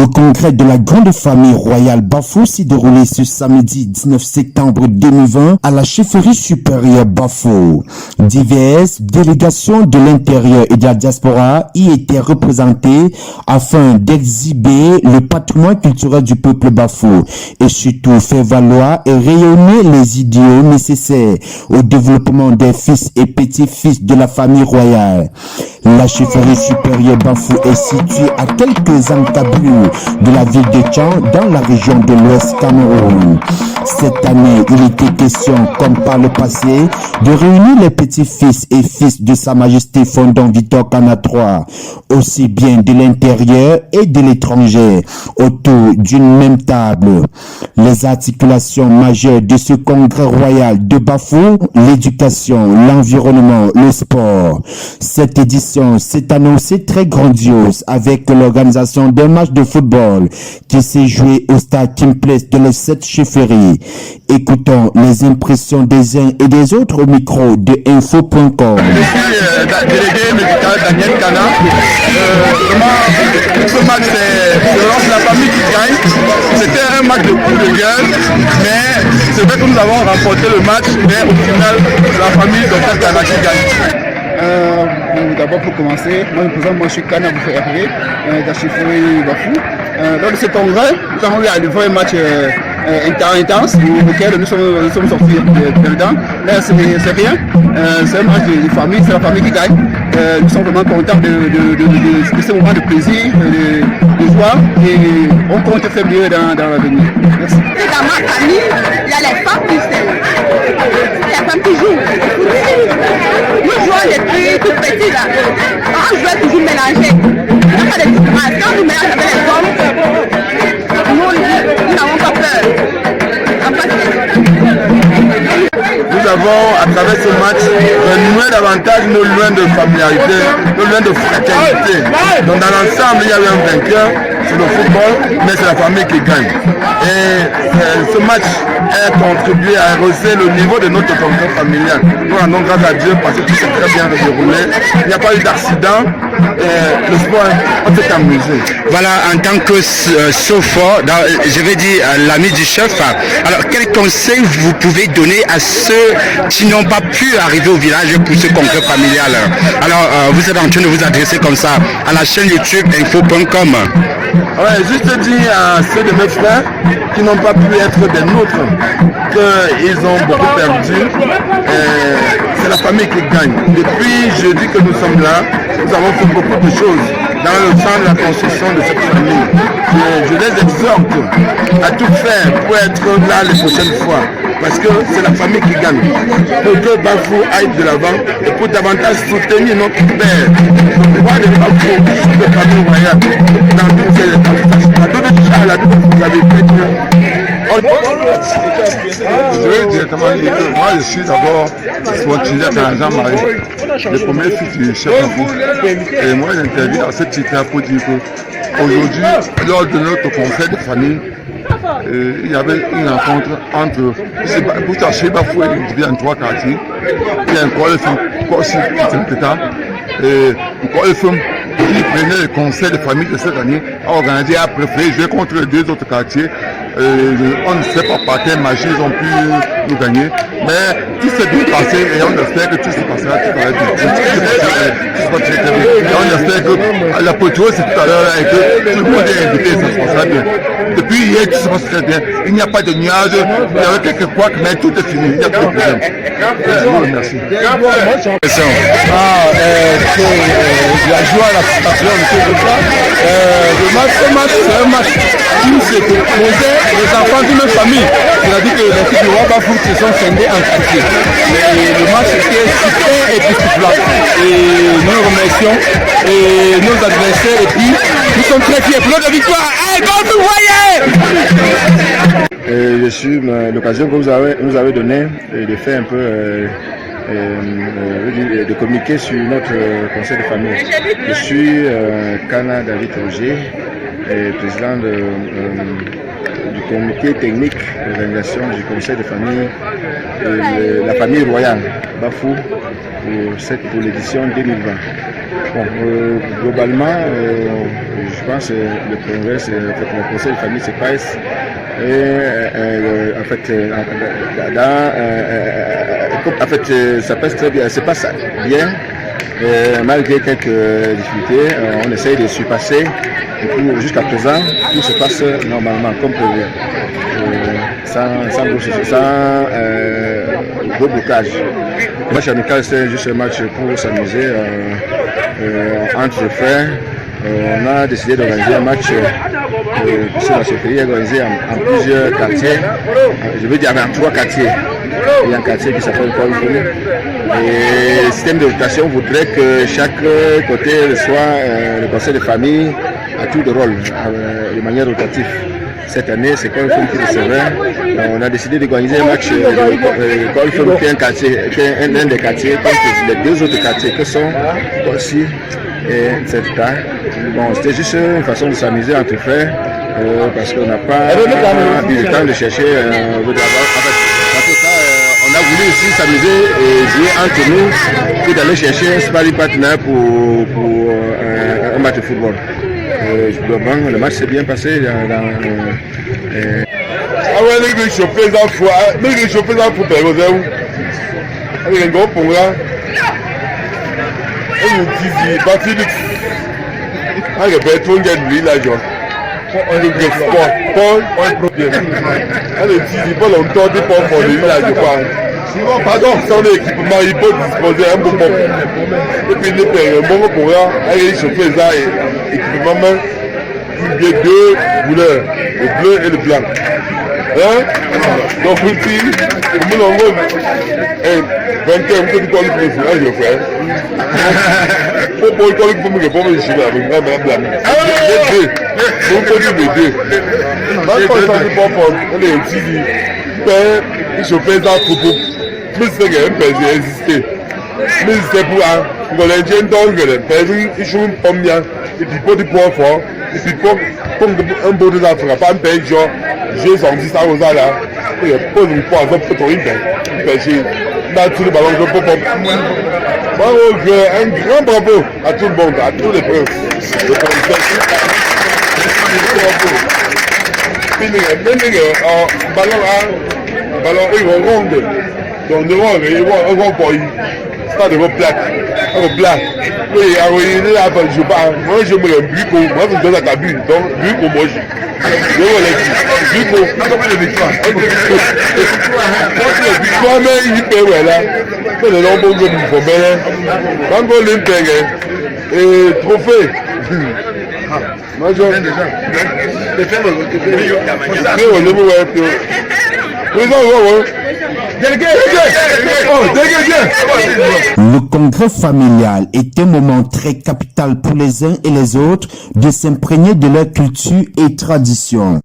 congrès de la grande famille royale Bafou s'est déroulé ce samedi 19 septembre 2020 à la chefferie supérieure Bafou. Diverses délégations de l'intérieur et de la diaspora y étaient représentées afin d'exhiber le patrimoine culturel du peuple Bafou et surtout faire valoir et rayonner les idéaux nécessaires au développement des fils et petits-fils de la famille royale. La chefferie supérieure Bafou est située à quelques encablures de la ville de Tchang dans la région de l'Ouest Cameroun. Cette année, il était question, comme par le passé, de réunir les petits-fils et fils de Sa Majesté Fondant Victor Kana III, aussi bien de l'intérieur et de l'étranger, autour d'une même table. Les articulations majeures de ce congrès royal de Bafou, l'éducation, l'environnement, le sport. Cette édition s'est annoncée très grandiose avec l'organisation d'un match de football qui s'est joué au stade Kim Place de cette chefferie. Écoutons les impressions des uns et des autres au micro de info.com. Je suis délégué médical Daniel Kana. Ce match, c'est la famille qui gagne. C'était un match de coup de gueule, mais c'est vrai que nous avons remporté le match, mais au final, c'est la famille de Kana qui gagne. D'abord pour commencer, moi je me présente, moi je suis Kana Bouffé Hervé, de la chefferie Bafou. Lors de cet congrès, nous avons eu un vrai match intense auquel nous sommes sortis perdants. Là c'est rien, c'est un match de famille, c'est la famille qui gagne. Nous sommes vraiment contents de ce moment de plaisir, de joie et on compte faire mieux dans l'avenir. Merci. Dans ma famille, il y a les femmes qui jouent. Nous jouons depuis tout petit là. On joue toujours mélangé. Il n'y a pas de différence. Quand nous mélangeons avec les hommes, nous n'avons pas peur. Nous avons, à travers ce match, renoué davantage nos liens de familiarité, nos liens de fraternité. Donc dans l'ensemble, il y a eu un vainqueur, c'est le football, mais c'est la famille qui gagne. Et ce match a contribué à rehausser le niveau de notre congrès familial. Nous rendons grâce à Dieu parce que tout s'est très bien déroulé. Il n'y a pas eu d'accident. Le sport, on s'est amusé. Voilà, en tant que chauffeur, je vais dire l'ami du chef, alors quel conseil vous pouvez donner à ceux qui n'ont pas pu arriver au village pour ce congrès familial? Alors, vous êtes en train de vous adresser comme ça à la chaîne YouTube info.com. Ouais, juste dire à ceux de mes frères qui n'ont pas pu être des nôtres qu'ils ont beaucoup perdu. C'est la famille qui gagne. Depuis jeudi que nous sommes là, nous avons fait beaucoup de choses dans le sens de la construction de cette famille. Je les exhorte à tout faire pour être là les prochaines fois. Parce que c'est la famille qui gagne. Pour que Bafou aille de l'avant et pour davantage soutenir notre père. Le roi de Bafou, de famille royale, dans toutes ces vous avez je vais directement dire que moi je suis d'abord continuateur dans Jean-Marie, le premier fils du chef Bafou. Et moi j'interviens à ce titre pour dire que aujourd'hui, lors de notre conseil de famille, il y avait une rencontre entre pour chercher Bafou et il y a 3 quartiers. Il y a encore le film et encore le film qui prenait le conseil de famille de cette année a organisé, a préféré jouer contre les 2 autres quartiers. On ne sait pas par quelle magie ils ont pu nous gagner, mais tout s'est bien passé et on espère que tout se passera tout à l'heure. On espère que la poteau c'est tout à l'heure et que tout le monde est invité, ça se passera bien. Depuis hier, tout se passe très bien. Il n'y a pas de nuages, il y avait quelques couacs, mais tout est fini, il n'y a plus de problème. Merci. La joie, la satisfaction, ce match, c'est un match qui s'est posé les enfants d'une même famille. C'est-à-dire que les filles du roi Bafou se sont scindées en quartier. Le match était super époustouflant. Et nous remercions nos adversaires et puis nous sommes très fiers pour notre victoire. Hey, Bafou, voyez! Je suis l'occasion que vous avez donnée de faire un peu de communiquer sur notre conseil de famille. Je suis Kana David Roger, président du comité technique d'organisation du conseil de famille de la famille royale Bafou pour l'édition 2020. Bon, globalement, je pense que le congrès, le conseil de famille se passe. Et en fait, ça passe très bien, se passe bien. Malgré quelques difficultés, on essaye de surpasser. Jusqu'à présent, tout se passe normalement, comme prévu. Sans gros blocage. Le match amical, c'est juste un match pour s'amuser entre frères. On a décidé d'organiser un match sur la chefferie, organisé en plusieurs quartiers. Je veux dire en 3 quartiers. Il y a un quartier qui s'appelle Colfou. Et le système de rotation voudrait que chaque côté reçoit le conseil de famille à tour de rôle, de manière rotative. Cette année, c'est Colfou qui recevait. On a décidé d'organiser un match Colfou qui est un des quartiers, contre les 2 autres quartiers que sont aussi et etc. Bon, c'était juste une façon de s'amuser entre frères parce qu'on n'a pas eu le temps de chercher on a voulu aussi s'amuser et jouer entre nous puis d'aller chercher un sparring partner pour un match de football. Le match s'est bien passé Sinon, pardon, sans l'équipement, il peut disposer un bon moment. Et puis, il est un bon pour là, il chauffe ça et équipement même, il y a 2 couleurs, le bleu et le blanc. Hein? Donc, ici, comme nous l'avons 21, vous pouvez le faire, je le fais. Pour me répondre, je suis là, avec moi, madame Blanc. Vous pouvez dire les 2. Quand on s'en pas fort, on est ici, il chauffe ça pour mais c'est que un existé. Mais c'est pour un Golendien donc le père, il joue un bien, et puis pour du point fort, et puis pour un beau de l'Afrique, pas un pays genre, j'ai senti ça aux là, et pour une fois, pour ton pêcher, dans tout le ballon de pop. Un grand bravo à tout le monde, à tous les princes. Ballon est ronde. Donc, devant, on va pour ça de vos plaques. Oui, il est là, je joue pas. Moi, je me rends Buco. Moi, je donne la cabine. Donc, Buco, moi, je vais Buco. Combien de victoires? Victoire, mais il peut, là. Mais le nombre de nous, quand on l'impègue, et trophée. Moi, je vais déjà. Le congrès familial est un moment très capital pour les uns et les autres de s'imprégner de leur culture et tradition.